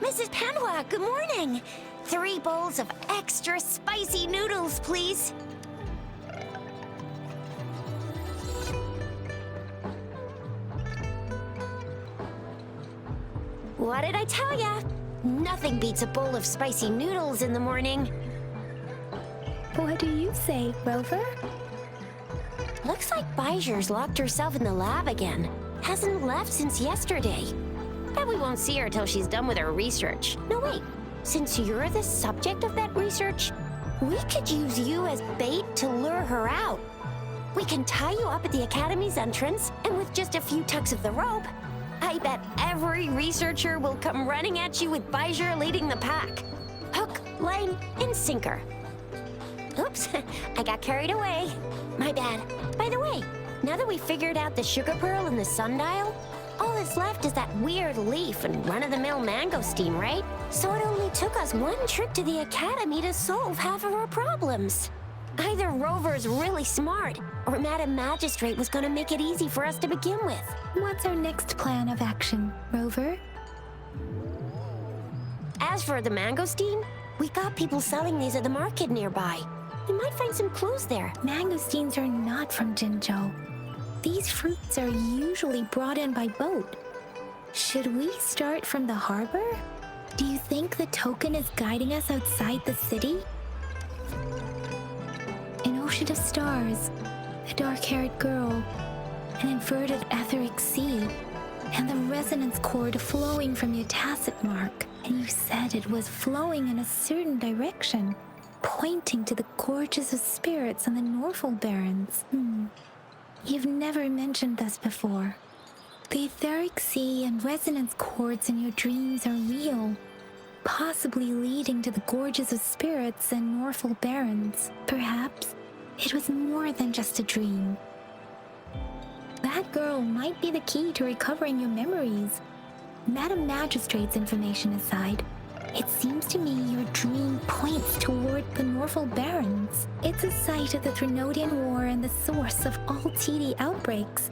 Mrs. Panhua, good morning. 3 bowls of extra spicy noodles, please. What did I tell ya? Nothing beats a bowl of spicy noodles in the morning. What do you say, Rover? Looks like Bijou's locked herself in the lab again. Hasn't left since yesterday. Bet we won't see her till she's done with her research. No, wait. Since you're the subject of that research, we could use you as bait to lure her out. We can tie you up at the Academy's entrance, and with just a few tugs of the rope, I bet every researcher will come running at you with Bijou leading the pack. Hook, line, and sinker. Oops, I got carried away. My bad. By the way, now that we figured out the sugar pearl and the sundial, all that's left is that weird leaf and run-of-the-mill mangosteen, right? So it only took us 1 trip to the Academy to solve half of our problems. Either Rover's really smart, or Madam Magistrate was gonna make it easy for us to begin with. What's our next plan of action, Rover? As for the mangosteen, we got people selling these at the market nearby. We might find some clues there. Mangosteens are not from Jinzhou. These fruits are usually brought in by boat. Should we start from the harbor? Do you think the token is guiding us outside the city? An ocean of stars, a dark-haired girl, an inverted etheric sea, and the resonance cord flowing from your tacit mark. And you said it was flowing in a certain direction, pointing to the gorges of spirits on the Norfolk Barrens. You've never mentioned this before. The etheric sea and resonance cords in your dreams are real, possibly leading to the gorges of spirits and Norfolk Barrens. Perhaps it was more than just a dream. That girl might be the key to recovering your memories. Madam Magistrate's information aside, it seems to me your dream points toward the Norfolk Barrens. It's a site of the Threnodian War and the source of all TD outbreaks.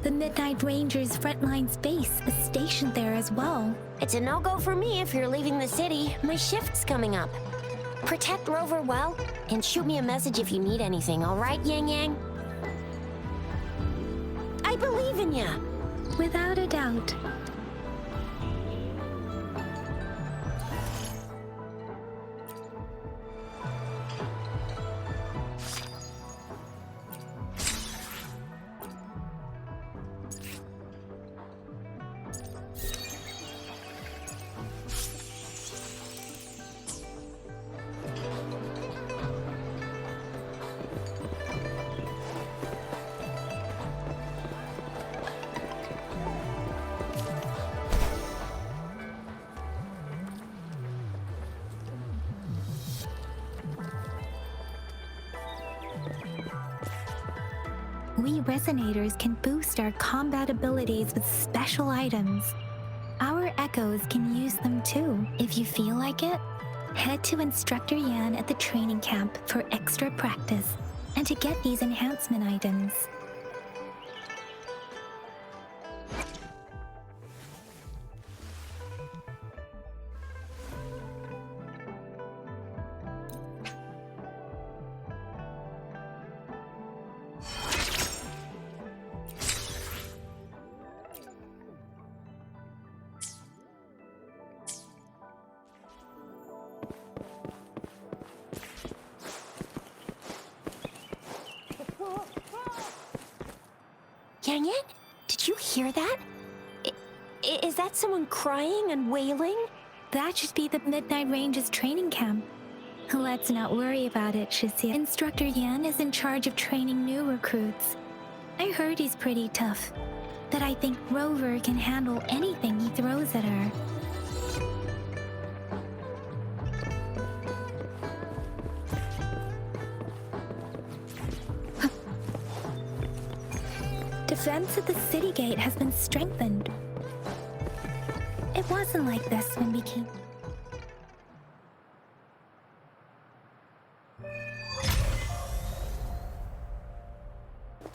The Midnight Rangers' frontline base is stationed there as well. It's a no-go for me if you're leaving the city. My shift's coming up. Protect Rover well, and shoot me a message if you need anything, all right, Yang Yang? I believe in ya! Without a doubt. We Resonators can boost our combat abilities with special items. Our Echoes can use them too. If you feel like it, head to Instructor Yan at the training camp for extra practice and to get these enhancement items. Yang Yang, did you hear that? Is that someone crying and wailing? That should be the Midnight Ranges training camp. Let's not worry about it, Shixia. Instructor Yan is in charge of training new recruits. I heard he's pretty tough, that I think Rover can handle anything he throws at her. Defense at the city gate has been strengthened. It wasn't like this when we came.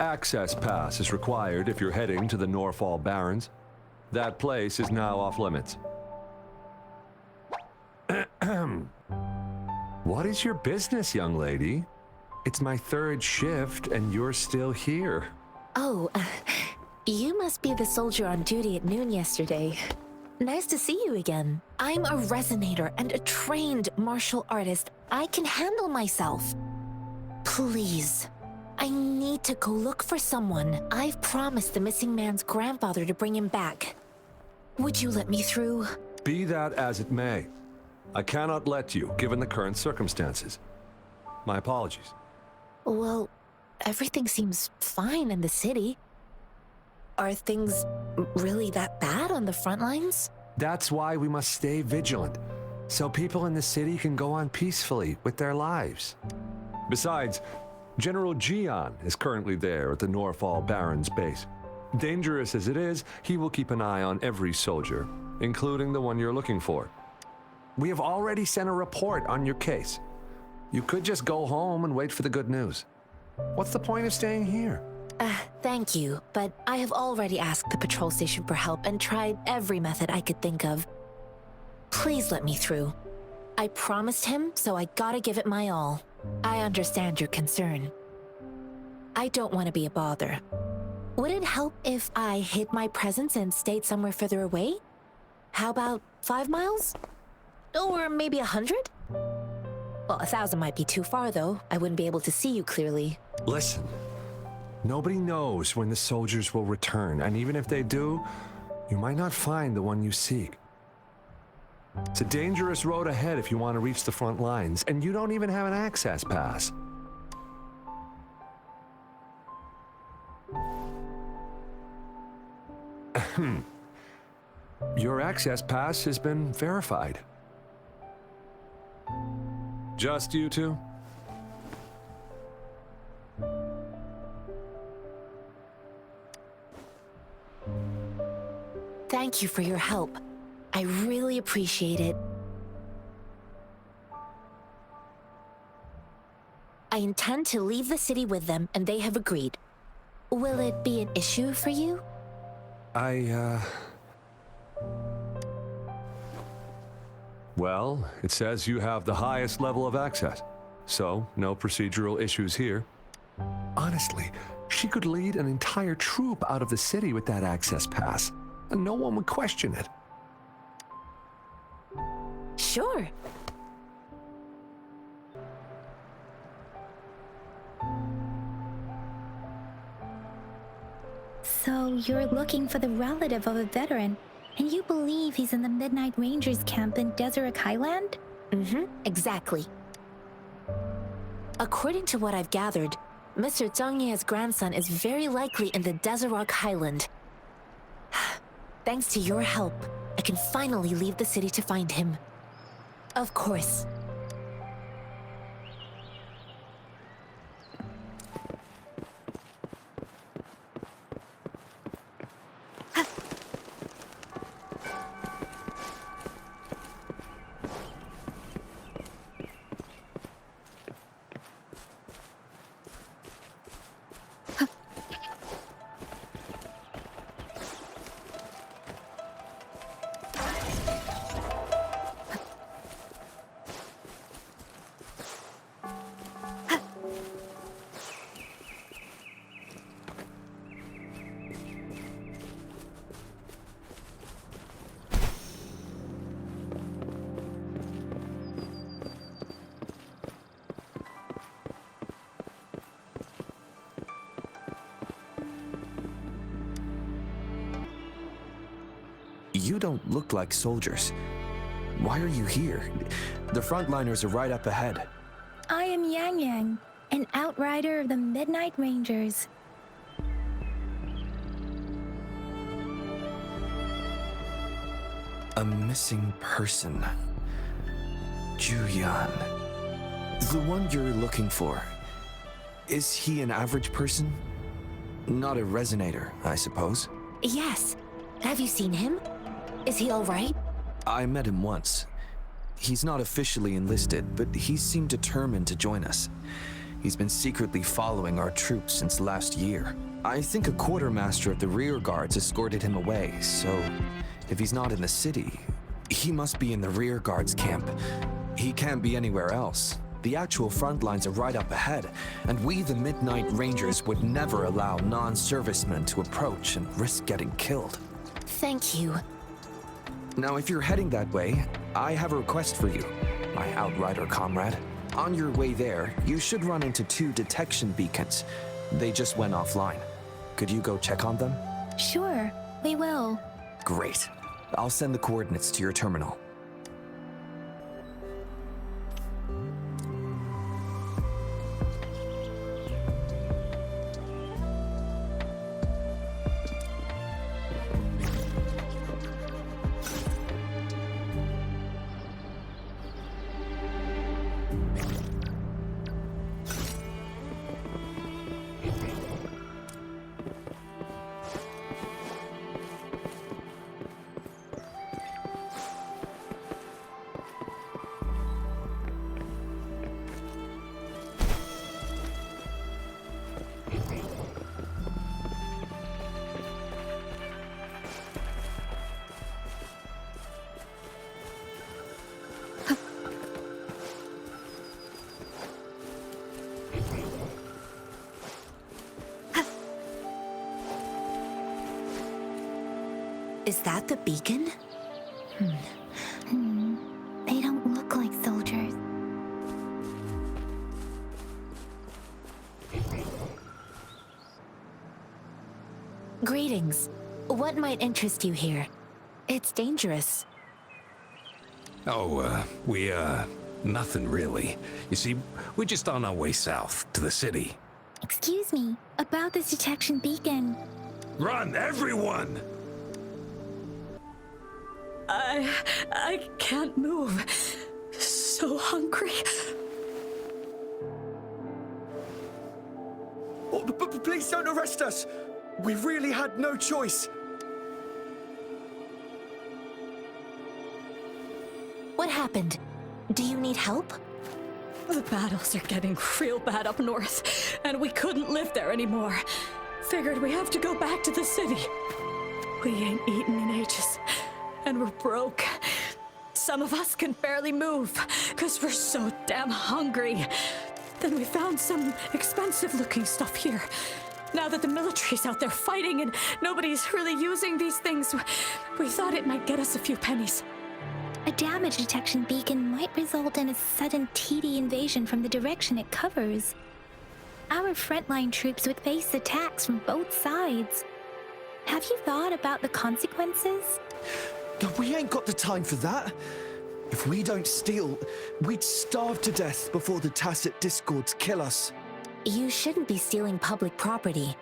Access pass is required if you're heading to the Norfolk Barrens. That place is now off limits. What is your business, young lady? It's my third shift and you're still here. Oh, you must be the soldier on duty at noon yesterday. Nice to see you again. I'm a resonator and a trained martial artist. I can handle myself. Please, I need to go look for someone. I've promised the missing man's grandfather to bring him back. Would you let me through? Be that as it may, I cannot let you, given the current circumstances. My apologies. Well, everything seems fine in the city. Are things really that bad on the front lines? That's why we must stay vigilant, so people in the city can go on peacefully with their lives. Besides, General Jian is currently there at the Norfall Baron's base. Dangerous as it is, he will keep an eye on every soldier, including the one you're looking for. We have already sent a report on your case. You could just go home and wait for the good news. What's the point of staying here? Thank you, but I have already asked the patrol station for help and tried every method I could think of. Please let me through. I promised him, so I gotta give it my all. I understand your concern. I don't want to be a bother. Would it help if I hid my presence and stayed somewhere further away? How about 5 miles? Or maybe 100? Well, 1,000 might be too far, though. I wouldn't be able to see you clearly. Listen, nobody knows when the soldiers will return, and even if they do, you might not find the one you seek. It's a dangerous road ahead if you want to reach the front lines, and you don't even have an access pass. Your access pass has been verified. Just you two? Thank you for your help. I really appreciate it. I intend to leave the city with them, and they have agreed. Will it be an issue for you? Well, it says you have the highest level of access, so no procedural issues here. Honestly, she could lead an entire troop out of the city with that access pass, and no one would question it. Sure. So you're looking for the relative of a veteran, and you believe he's in the Midnight Rangers camp in Deseret Highland? Mm-hmm, exactly. According to what I've gathered, Mr. Zhang Ye's grandson is very likely in the Deseret Highland. Thanks to your help, I can finally leave the city to find him. Of course. You don't look like soldiers. Why are you here? The frontliners are right up ahead. I am Yang Yang, an outrider of the Midnight Rangers. A missing person. Juyan. The one you're looking for. Is he an average person? Not a resonator, I suppose. Yes. Have you seen him? Is he all right? I met him once. He's not officially enlisted, but he seemed determined to join us. He's been secretly following our troops since last year. I think a quartermaster of the rear guards escorted him away, so if he's not in the city, he must be in the rear guards camp. He can't be anywhere else. the actual front lines are right up ahead, and we, the Midnight Rangers, would never allow non-servicemen to approach and risk getting killed. Thank you. Now, if you're heading that way, I have a request for you, my Outrider comrade. On your way there, you should run into 2 detection beacons. They just went offline. Could you go check on them? Sure, we will. Great. I'll send the coordinates to your terminal. Is that the beacon? They don't look like soldiers. Greetings. What might interest you here? It's dangerous. Oh, nothing really. You see, we're just on our way south to the city. Excuse me, about this detection beacon. Run, everyone! I can't move. So hungry. Oh, please don't arrest us! We really had no choice. What happened? Do you need help? The battles are getting real bad up north, and we couldn't live there anymore. Figured we have to go back to the city. We ain't eaten in ages, and we're broke. Some of us can barely move, 'cause we're so damn hungry. Then we found some expensive-looking stuff here. Now that the military's out there fighting and nobody's really using these things, we thought it might get us a few pennies. A damage detection beacon might result in a sudden TD invasion from the direction it covers. Our frontline troops would face attacks from both sides. Have you thought about the consequences? We ain't got the time for that. If we don't steal, we'd starve to death before the Tacit Discords kill us. You shouldn't be stealing public property.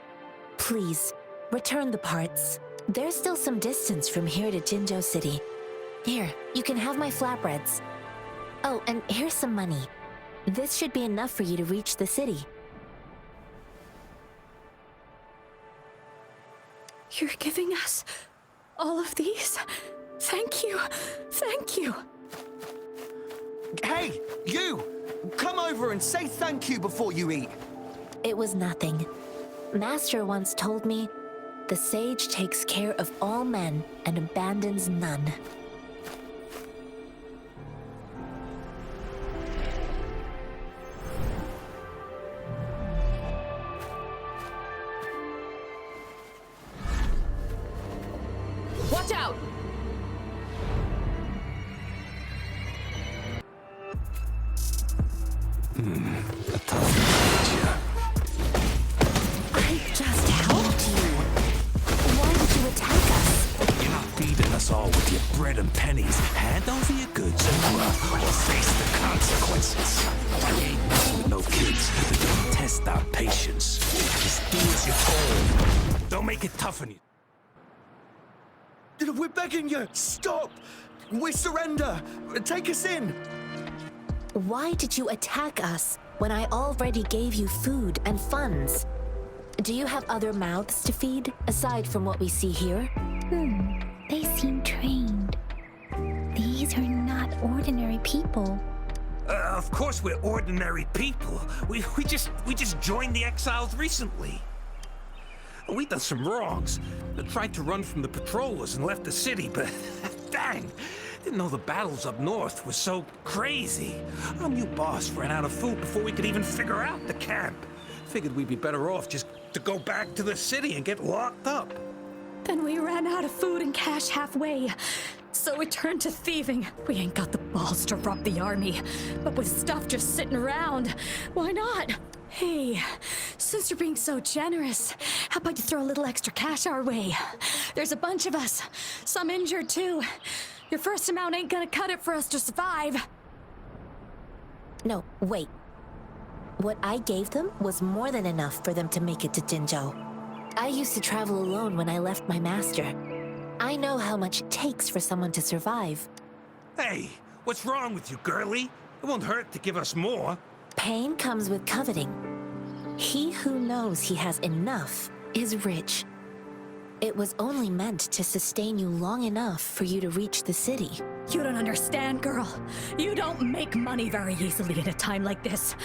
Please, return the parts. There's still some distance from here to Jinzhou City. Here, you can have my flatbreads. Oh, and here's some money. This should be enough for you to reach the city. You're giving us all of these? Thank you. Thank you. Hey, you! Come over and say thank you before you eat. It was nothing. Master once told me, the sage takes care of all men and abandons none. Watch out! A tough one, I just helped you. Why did you attack us? you're not feeding us all with your bread and pennies. Hand over your goods or face the consequences. I ain't messing with no kids that don't test our patience. Just do as you're told. Don't make it tough on you. We're begging you, stop! We surrender! Take us in! Why did you attack us when I already gave you food and funds? Do you have other mouths to feed, aside from what we see here? They seem trained. These are not ordinary people. Of course we're ordinary people. We just joined the exiles recently. We done some wrongs. Tried to run from the patrollers and left the city, but dang, Didn't know the battles up north were so crazy. Our new boss ran out of food before we could even figure out the camp. Figured we'd be better off just to go back to the city and get locked up. Then we ran out of food and cash halfway. So we turned to thieving. We ain't got the balls to rob the army. But with stuff just sitting around, why not? Hey, since you're being so generous, how about you throw a little extra cash our way? There's a bunch of us, some injured too. Your first amount ain't gonna cut it for us to survive. No, wait. What I gave them was more than enough for them to make it to Jinzhou. I used to travel alone when I left my master. I know how much it takes for someone to survive. Hey, what's wrong with you, girlie? It won't hurt to give us more. Pain comes with coveting. He who knows he has enough is rich. It was only meant to sustain you long enough for you to reach the city. You don't understand, girl. You don't make money very easily in a time like this.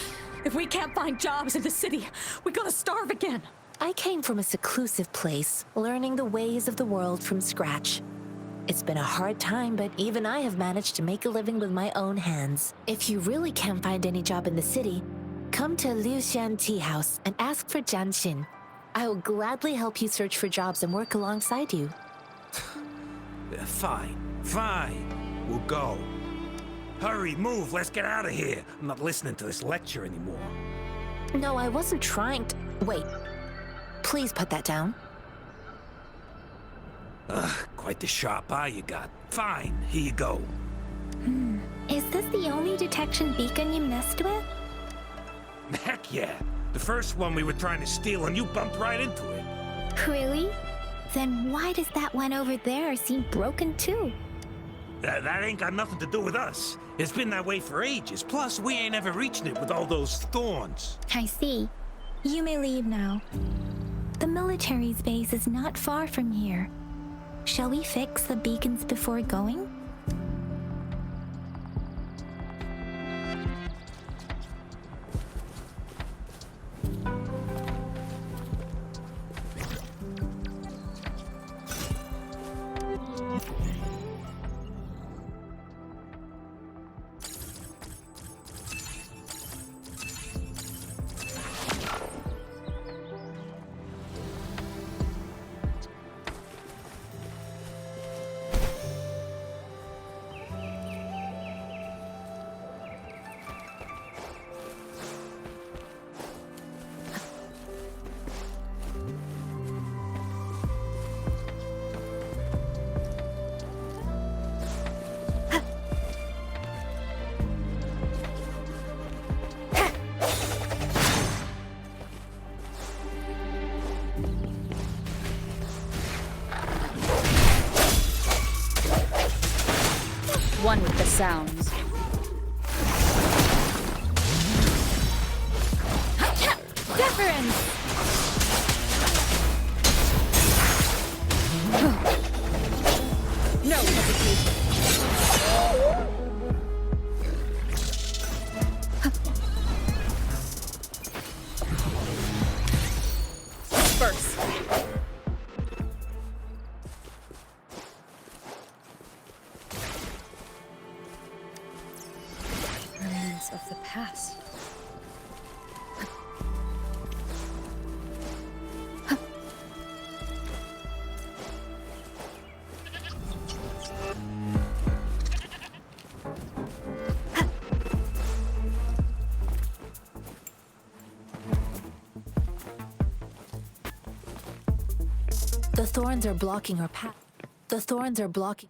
If we can't find jobs in the city, we're gonna starve again. I came from a seclusive place, learning the ways of the world from scratch. It's been a hard time, but even I have managed to make a living with my own hands. If you really can't find any job in the city, come to Liu Xian Tea House and ask for Jian Xin. I will gladly help you search for jobs and work alongside you. Fine. We'll go. Hurry, move, let's get out of here. I'm not listening to this lecture anymore. No, I wasn't trying to... Wait. Please put that down. Quite the sharp eye you got. Fine, here you go. Is this the only detection beacon you messed with? Heck yeah. The first one we were trying to steal and you bumped right into it. Really? Then why does that one over there seem broken too? That ain't got nothing to do with us. It's been that way for ages. Plus, we ain't ever reaching it with all those thorns. I see. You may leave now. The military's base is not far from here. Shall we fix the beacons before going? One with the sounds. Deference! No hesitation. First. Remnants of the past. The thorns are blocking our path. The thorns are blocking...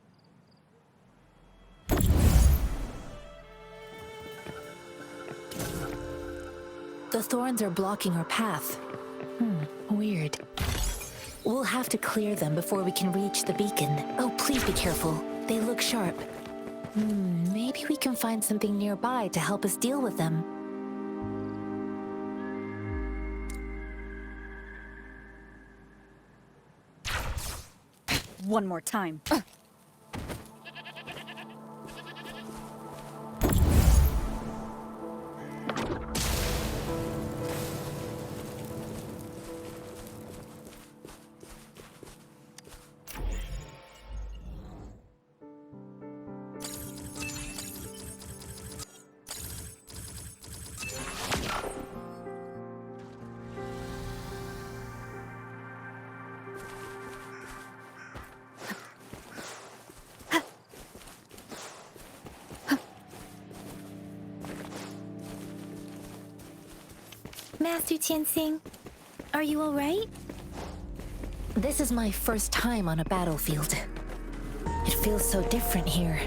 The thorns are blocking our path. Weird. We'll have to clear them before we can reach the beacon. Oh, please be careful. They look sharp. Maybe we can find something nearby to help us deal with them. One more time. Master Tianxing, are you alright? This is my first time on a battlefield. It feels so different here.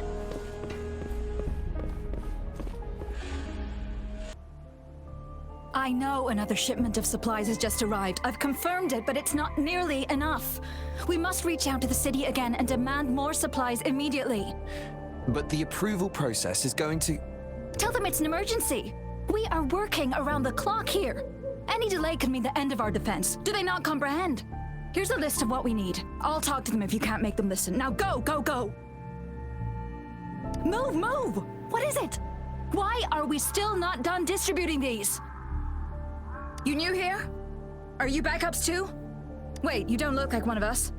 I know another shipment of supplies has just arrived. I've confirmed it, but it's not nearly enough. We must reach out to the city again and demand more supplies immediately. But the approval process is going to... Tell them it's an emergency. We are working around the clock here. Any delay could mean the end of our defense. Do they not comprehend? Here's a list of what we need. I'll talk to them if you can't make them listen. Now go, go, go! Move, move! What is it? Why are we still not done distributing these? You new here? Are you backups too? Wait, you don't look like one of us.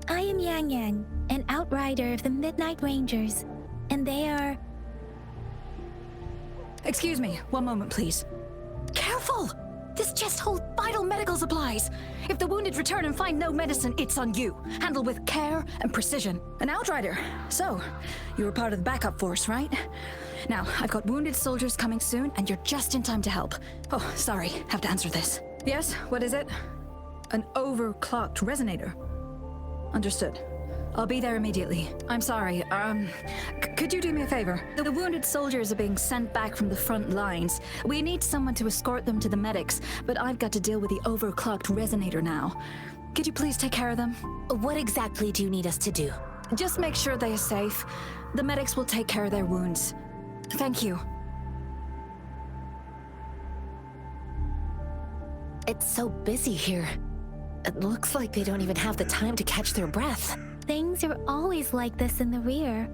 I am Yang Yang, an outrider of the Midnight Rangers, and they are... Excuse me, one moment please. Careful! This chest holds vital medical supplies. If the wounded return and find no medicine, it's on you. Handle with care and precision. An outrider. So, you were part of the backup force, right? Now, I've got wounded soldiers coming soon, and you're just in time to help. Oh, sorry, have to answer this. Yes, what is it? An overclocked resonator. Understood. I'll be there immediately. I'm sorry, could you do me a favor? The wounded soldiers are being sent back from the front lines. We need someone to escort them to the medics, but I've got to deal with the overclocked resonator now. Could you please take care of them? What exactly do you need us to do? Just make sure they are safe. The medics will take care of their wounds. Thank you. It's so busy here. It looks like they don't even have the time to catch their breath. Things are always like this in the rear.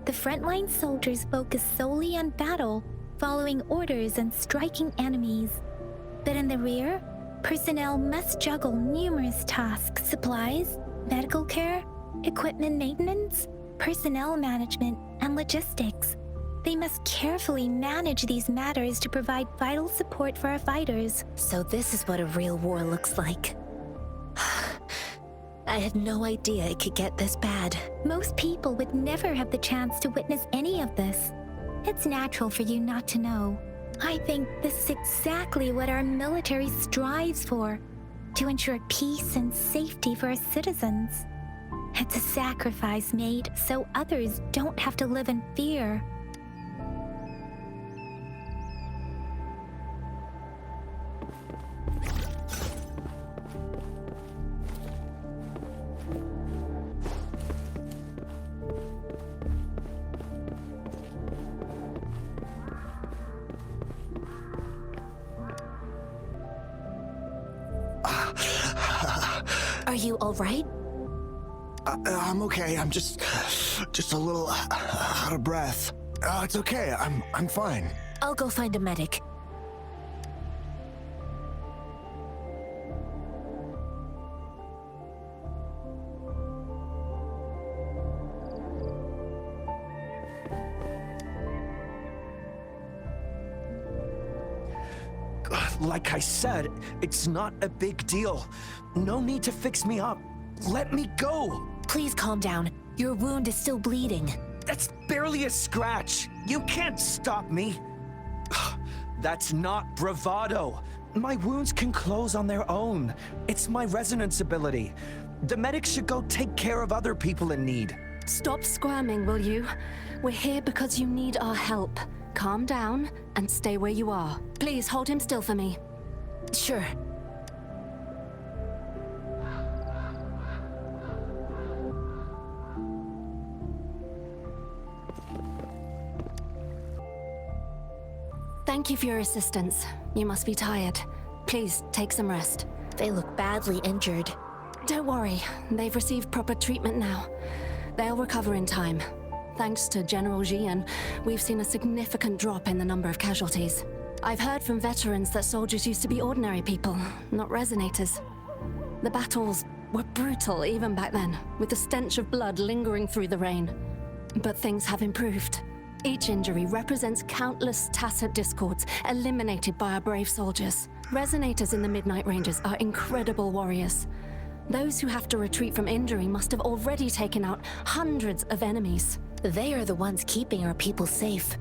The frontline soldiers focus solely on battle, following orders and striking enemies. But in the rear, personnel must juggle numerous tasks: supplies, medical care, equipment maintenance, personnel management, and logistics. They must carefully manage these matters to provide vital support for our fighters. So this is what a real war looks like. I had no idea it could get this bad. Most people would never have the chance to witness any of this. It's natural for you not to know. I think this is exactly what our military strives for, to ensure peace and safety for our citizens. It's a sacrifice made so others don't have to live in fear. Are you all right? I'm okay. I'm just a little out of breath. It's okay. I'm fine. I'll go find a medic. Like I said, it's not a big deal. No need to fix me up. Let me go. Please calm down. Your wound is still bleeding. That's barely a scratch. You can't stop me. That's not bravado. My wounds can close on their own. It's my resonance ability. The medics should go take care of other people in need. Stop squirming, will you? We're here because you need our help. Calm down and stay where you are. Please hold him still for me. Sure. Thank you for your assistance. You must be tired. Please take some rest. They look badly injured. Don't worry, they've received proper treatment now. They'll recover in time. Thanks to General Jian, we've seen a significant drop in the number of casualties. I've heard from veterans that soldiers used to be ordinary people, not resonators. The battles were brutal even back then, with the stench of blood lingering through the rain. But things have improved. Each injury represents countless tacit discords eliminated by our brave soldiers. Resonators in the Midnight Rangers are incredible warriors. Those who have to retreat from injury must have already taken out hundreds of enemies. They are the ones keeping our people safe.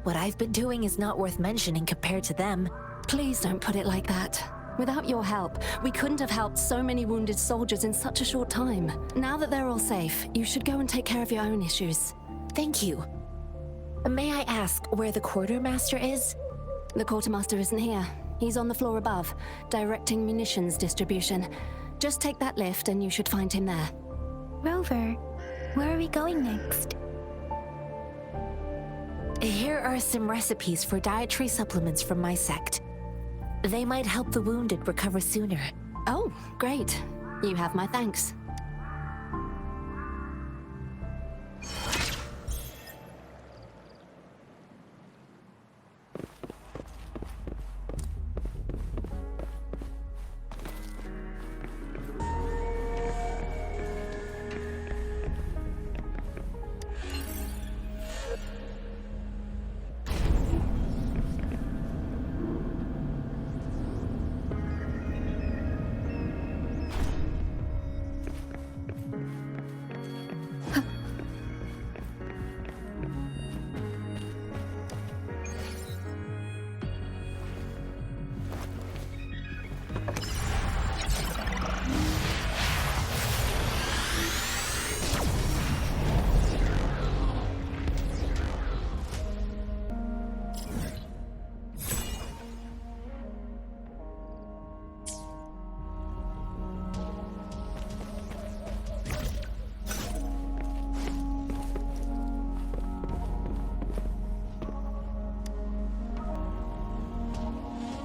What I've been doing is not worth mentioning compared to them. Please don't put it like that. Without your help, we couldn't have helped so many wounded soldiers in such a short time. Now that they're all safe, you should go and take care of your own issues. Thank you. May I ask where the quartermaster is? The quartermaster isn't here. He's on the floor above, directing munitions distribution. Just take that lift and you should find him there. Rover, where are we going next? Here are some recipes for dietary supplements from my sect. They might help the wounded recover sooner. Oh, great. You have my thanks.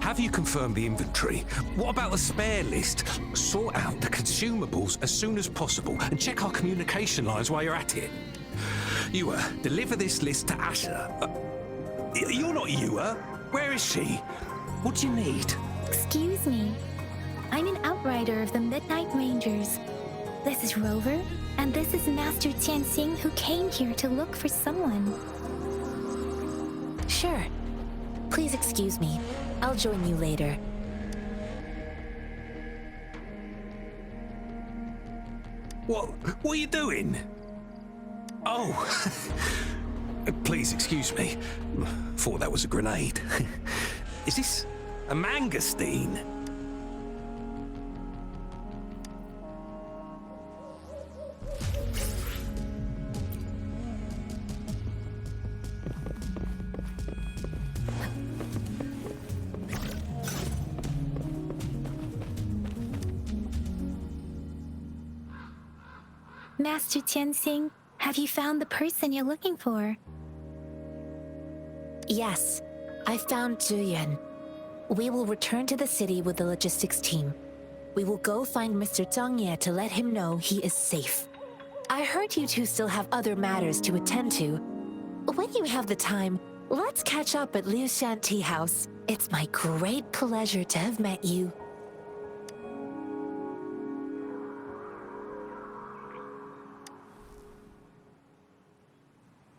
Have you confirmed the inventory? What about the spare list? Sort out the consumables as soon as possible and check our communication lines while you're at it. Yua, deliver this list to Asher. You're not Yua. Where is she? What do you need? Excuse me. I'm an outrider of the Midnight Rangers. This is Rover, and this is Master Tianxing, who came here to look for someone. Sure. Please excuse me. I'll join you later. What are you doing? Oh, please excuse me. Thought that was a grenade. Is this a mangosteen? Master Tianxing, have you found the person you're looking for? Yes, I found Zhuyan. We will return to the city with the logistics team. We will go find Mr. Zhang Ye to let him know he is safe. I heard you two still have other matters to attend to. When you have the time, let's catch up at Liu Shan Tea House. It's my great pleasure to have met you.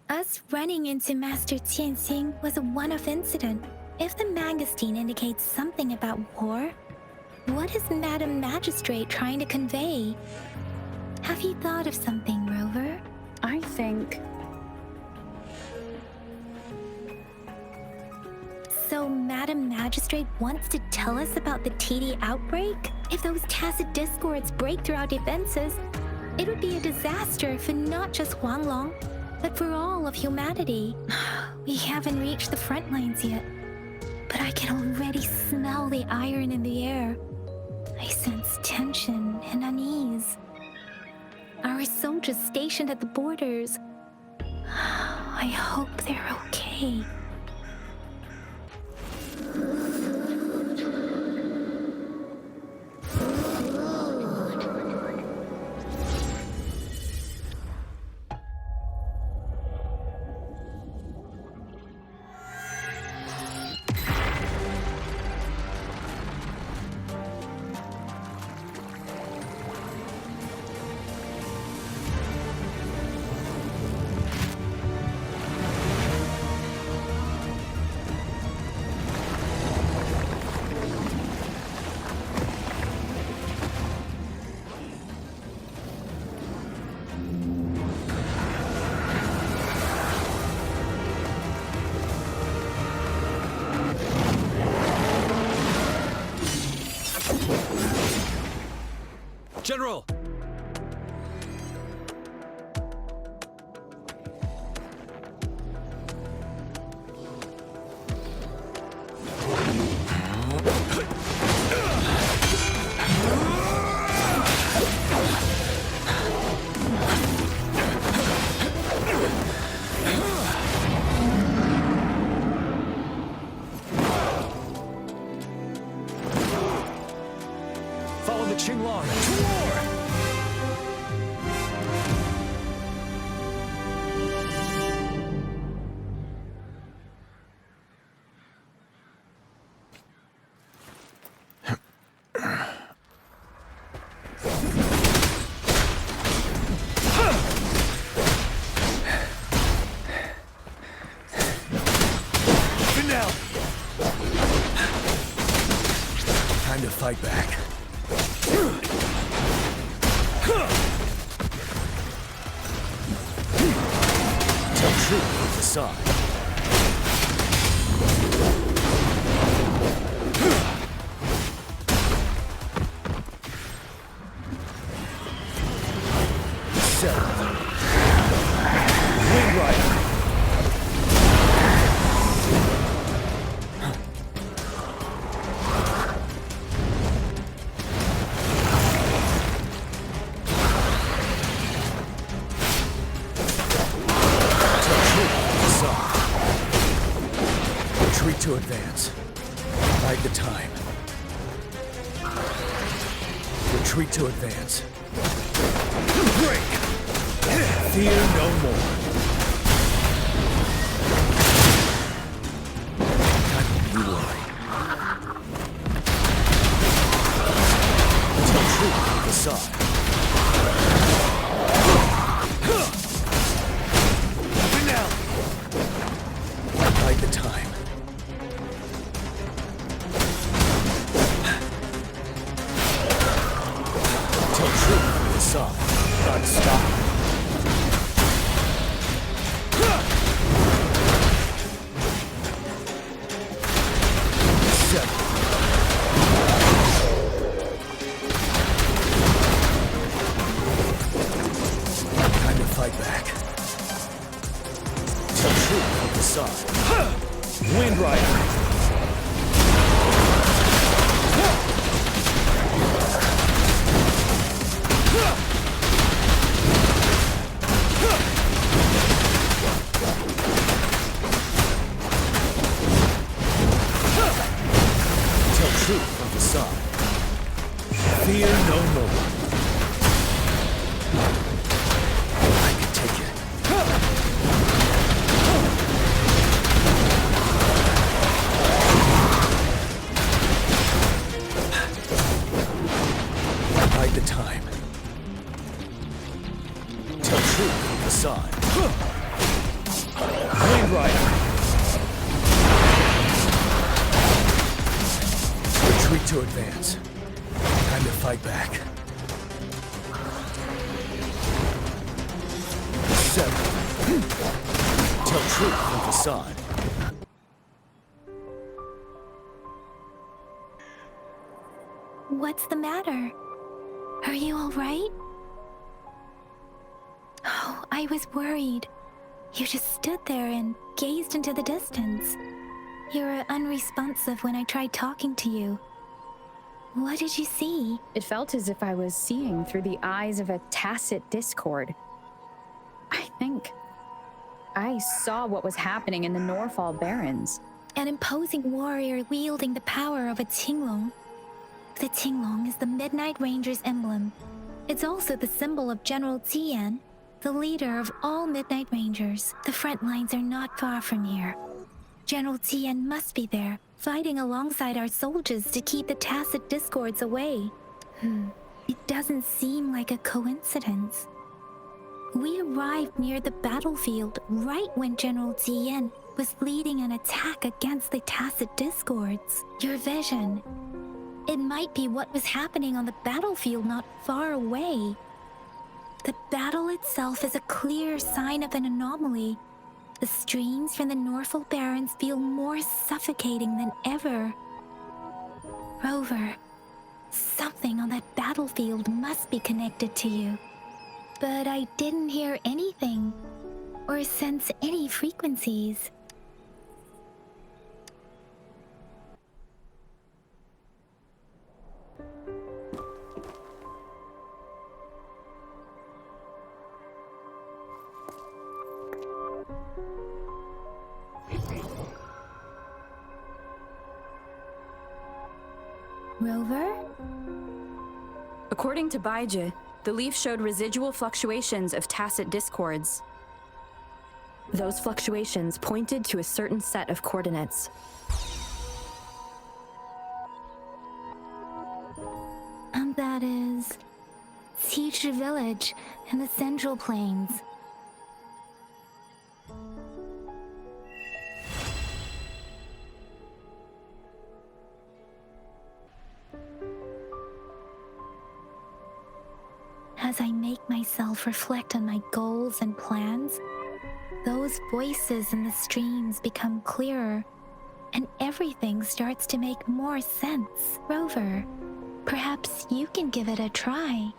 Us running into Master Tianxing was a one-off incident. If the mangosteen indicates something about war, what is Madam Magistrate trying to convey? Have you thought of something, Rover? I think... So Madam Magistrate wants to tell us about the TD outbreak? If those tacit discords break through our defenses, it would be a disaster for not just Huanglong, but for all of humanity. We haven't reached the front lines yet, but I can already smell the iron in the air. I sense tension and unease. Our soldiers stationed at the borders, I hope they're okay. General! Follow the Qinglong to war! Finale! Time to fight back. Tell truth with the side. Settled. Wind Rider. Retreat to advance. Bide the time. Retreat to advance. Break! Fear no more. You lie. Tell truth with the side. Finale! Bide the time. Unstoppable. Time to fight back. Tell truth with the side. Wind Rider. Truth of the side. Fear no more. I can take it. Bide the time. Tell truth of the side. Wind Rider. Retreat to advance. Time to fight back. Settle. Tell truth with the side. What's the matter? Are you all right? Oh, I was worried. You just stood there and gazed into the distance. You were unresponsive when I tried talking to you. What did you see? It felt as if I was seeing through the eyes of a tacit discord. I think I saw what was happening in the Norfall Barrens. An imposing warrior wielding the power of a Qinglong. The Qinglong is the Midnight Ranger's emblem. It's also the symbol of General Tian, the leader of all Midnight Rangers. The front lines are not far from here. General Tian must be there, fighting alongside our soldiers to keep the tacit discords away. It doesn't seem like a coincidence. We arrived near the battlefield right when General Tian was leading an attack against the tacit discords. Your vision. It might be what was happening on the battlefield not far away. The battle itself is a clear sign of an anomaly. The streams from the Norfall Barrens feel more suffocating than ever. Rover, Something on that battlefield must be connected to you. But I didn't hear anything or sense any frequencies. Rover? According to Baiji, the leaf showed residual fluctuations of tacit discords. Those fluctuations pointed to a certain set of coordinates. And that is Siege Village in the Central Plains. As I make myself reflect on my goals and plans, those voices in the streams become clearer, and everything starts to make more sense. Rover, perhaps you can give it a try.